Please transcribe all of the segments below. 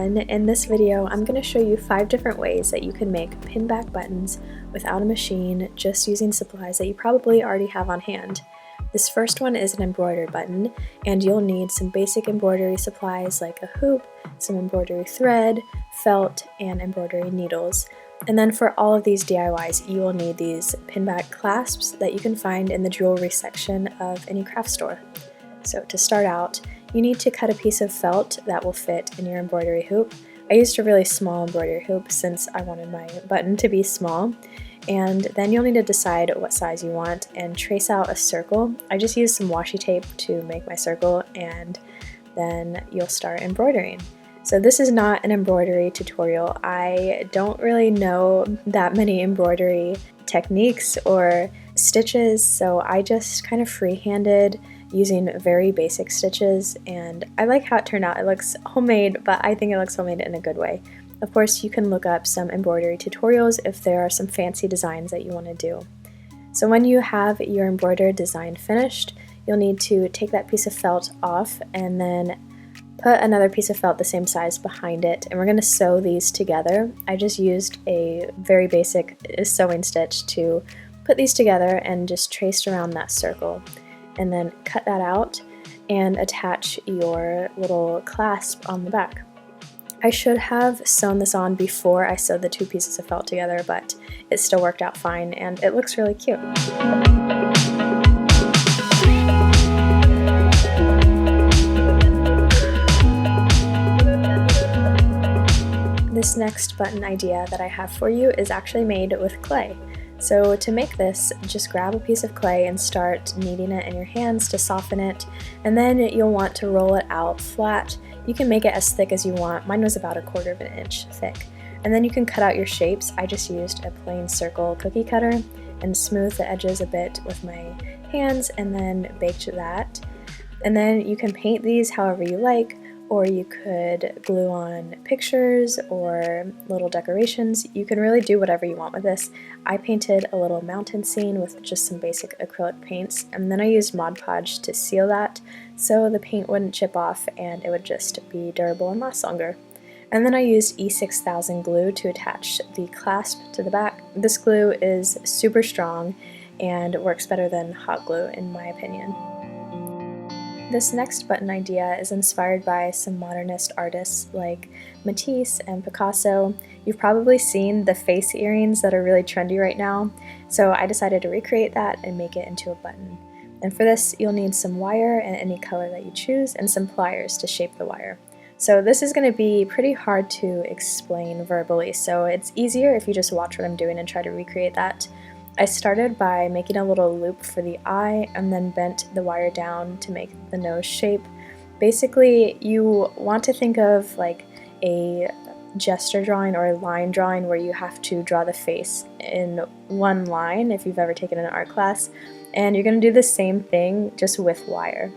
everyone! In this video, I'm going to show you 5 different ways that you can make pinback buttons without a machine, just using supplies that you probably already have on hand. This first one is an embroidered button, and you'll need some basic embroidery supplies like a hoop, some embroidery thread, felt, and embroidery needles. And then for all of these DIYs, you will need these pinback clasps that you can find in the jewelry section of any craft store. So to start out, you need to cut a piece of felt that will fit in your embroidery hoop. I used a really small embroidery hoop since I wanted my button to be small. And then you'll need to decide what size you want and trace out a circle. I just used some washi tape to make my circle, and then you'll start embroidering. So this is not an embroidery tutorial. I don't really know that many embroidery techniques or stitches, so I just kind of freehanded using very basic stitches, and I like how it turned out. It looks homemade, but I think it looks homemade in a good way. Of course, you can look up some embroidery tutorials if there are some fancy designs that you want to do. So when you have your embroidered design finished, you'll need to take that piece of felt off and then put another piece of felt the same size behind it, and we're going to sew these together. I just used a very basic sewing stitch to put these together and just traced around that circle, and then cut that out and attach your little clasp on the back. I should have sewn this on before I sewed the 2 pieces of felt together, but it still worked out fine and it looks really cute. This next button idea that I have for you is actually made with clay. So to make this, just grab a piece of clay and start kneading it in your hands to soften it, and then you'll want to roll it out flat. You can make it as thick as you want. Mine was about 1/4 of an inch thick. And then you can cut out your shapes. I just used a plain circle cookie cutter and smoothed the edges a bit with my hands and then baked that. And then you can paint these however you like, or you could glue on pictures or little decorations. You can really do whatever you want with this. I painted a little mountain scene with just some basic acrylic paints, and then I used Mod Podge to seal that so the paint wouldn't chip off and it would just be durable and last longer. And then I used E6000 glue to attach the clasp to the back. This glue is super strong and works better than hot glue in my opinion. This next button idea is inspired by some modernist artists like Matisse and Picasso. You've probably seen the face earrings that are really trendy right now, so I decided to recreate that and make it into a button. And for this, you'll need some wire in any color that you choose and some pliers to shape the wire. So this is going to be pretty hard to explain verbally, so it's easier if you just watch what I'm doing and try to recreate that. I started by making a little loop for the eye and then bent the wire down to make the nose shape. Basically, you want to think of like a gesture drawing or a line drawing where you have to draw the face in one line if you've ever taken an art class, and you're going to do the same thing just with wire.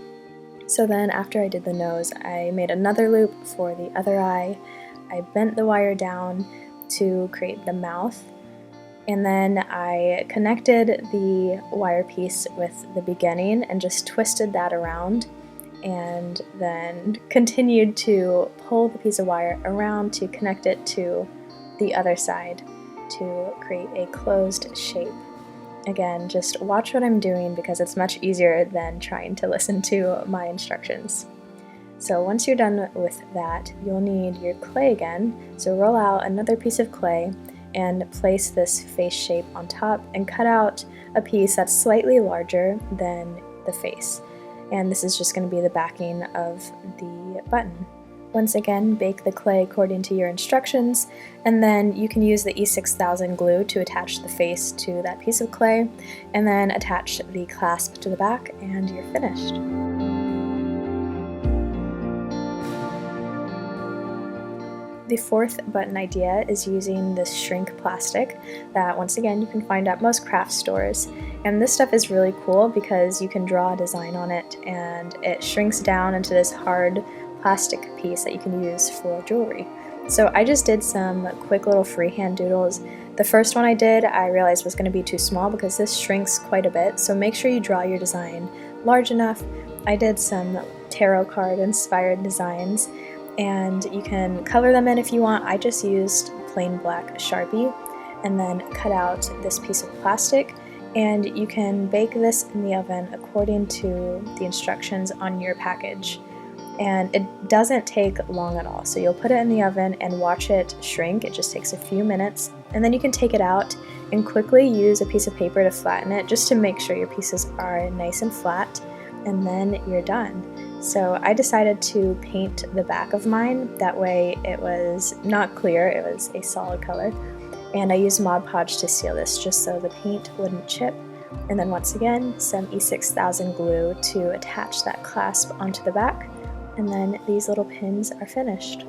So then after I did the nose, I made another loop for the other eye. I bent the wire down to create the mouth, and then I connected the wire piece with the beginning and just twisted that around, and then continued to pull the piece of wire around to connect it to the other side to create a closed shape. Again, just watch what I'm doing because it's much easier than trying to listen to my instructions. So once you're done with that, you'll need your clay again, so roll out another piece of clay and place this face shape on top and cut out a piece that's slightly larger than the face. And this is just going to be the backing of the button. Once again, bake the clay according to your instructions, and then you can use the E6000 glue to attach the face to that piece of clay, and then attach the clasp to the back, and you're finished. The 4th button idea is using this shrink plastic that once again you can find at most craft stores, and this stuff is really cool because you can draw a design on it and it shrinks down into this hard plastic piece that you can use for jewelry. So I just did some quick little freehand doodles. The first one I did I realized was going to be too small because this shrinks quite a bit, so make sure you draw your design large enough. I did some tarot card inspired designs, and you can color them in if you want. I just used plain black Sharpie and then cut out this piece of plastic, and you can bake this in the oven according to the instructions on your package. And it doesn't take long at all. So you'll put it in the oven and watch it shrink. It just takes a few minutes, and then you can take it out and quickly use a piece of paper to flatten it just to make sure your pieces are nice and flat, and then you're done. So I decided to paint the back of mine. That way it was not clear, it was a solid color. And I used Mod Podge to seal this just so the paint wouldn't chip. And then once again, some E6000 glue to attach that clasp onto the back. And then these little pins are finished.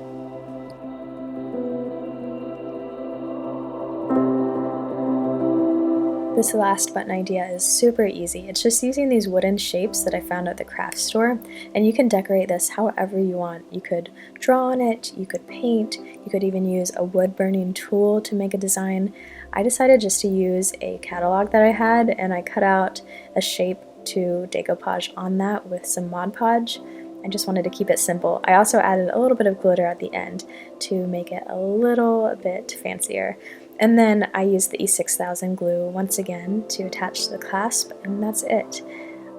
This last button idea is super easy. It's just using these wooden shapes that I found at the craft store, and you can decorate this however you want. You could draw on it, you could paint, you could even use a wood burning tool to make a design. I decided just to use a catalog that I had, and I cut out a shape to decoupage on that with some Mod Podge. I just wanted to keep it simple. I also added a little bit of glitter at the end to make it a little bit fancier. And then I used the E6000 glue once again to attach to the clasp, and that's it.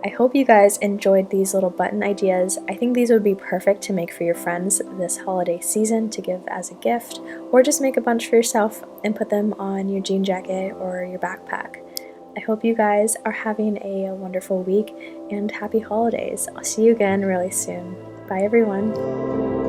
I hope you guys enjoyed these little button ideas. I think these would be perfect to make for your friends this holiday season to give as a gift, or just make a bunch for yourself and put them on your jean jacket or your backpack. I hope you guys are having a wonderful week and happy holidays. I'll see you again really soon. Bye everyone.